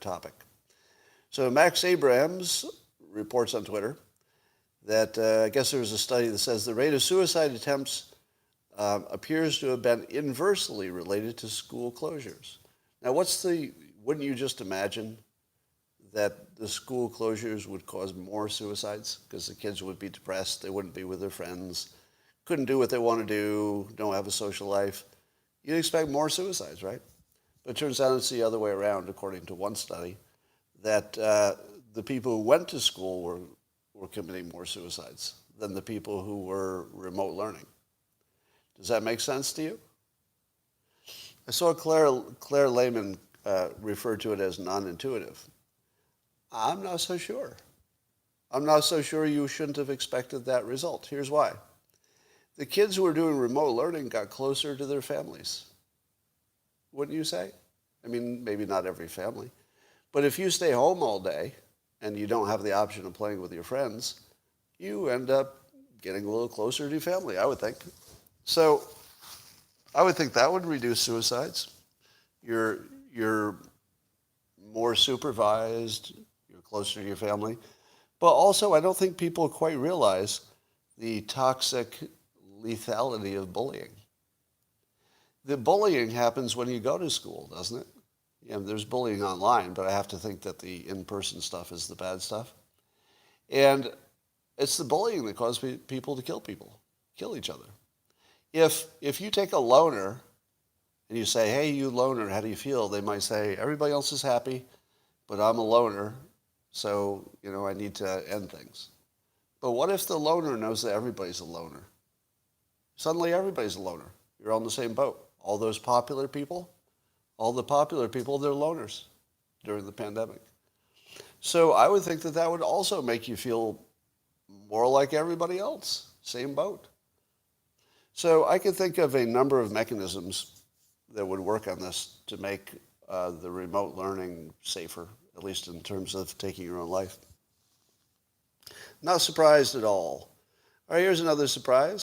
topic. So Max Abrams reports on Twitter that I guess there was a study that says the rate of suicide attempts appears to have been inversely related to school closures. Now, wouldn't you just imagine that the school closures would cause more suicides because the kids would be depressed, they wouldn't be with their friends, couldn't do what they want to do, don't have a social life? You'd expect more suicides, right? But it turns out it's the other way around, according to one study, that the people who went to school were committing more suicides than the people who were remote learning. Does that make sense to you? I saw Claire Lehman refer to it as non-intuitive. I'm not so sure. I'm not so sure you shouldn't have expected that result. Here's why. The kids who were doing remote learning got closer to their families. Wouldn't you say? I mean, maybe not every family. But if you stay home all day and you don't have the option of playing with your friends, you end up getting a little closer to your family, I would think. So I would think that would reduce suicides. You're more supervised, you're closer to your family. But also, I don't think people quite realize the toxic lethality of bullying. The bullying happens when you go to school, doesn't it? Yeah, there's bullying online, but I have to think that the in-person stuff is the bad stuff. And it's the bullying that causes people to kill each other. If you take a loner and you say, hey, you loner, how do you feel? They might say, everybody else is happy, but I'm a loner, so, I need to end things. But what if the loner knows that everybody's a loner? Suddenly everybody's a loner. You're on the same boat. All the popular people, they're loners during the pandemic. So I would think that would also make you feel more like everybody else, same boat. So I could think of a number of mechanisms that would work on this to make the remote learning safer, at least in terms of taking your own life. Not surprised at all. All right, here's another surprise.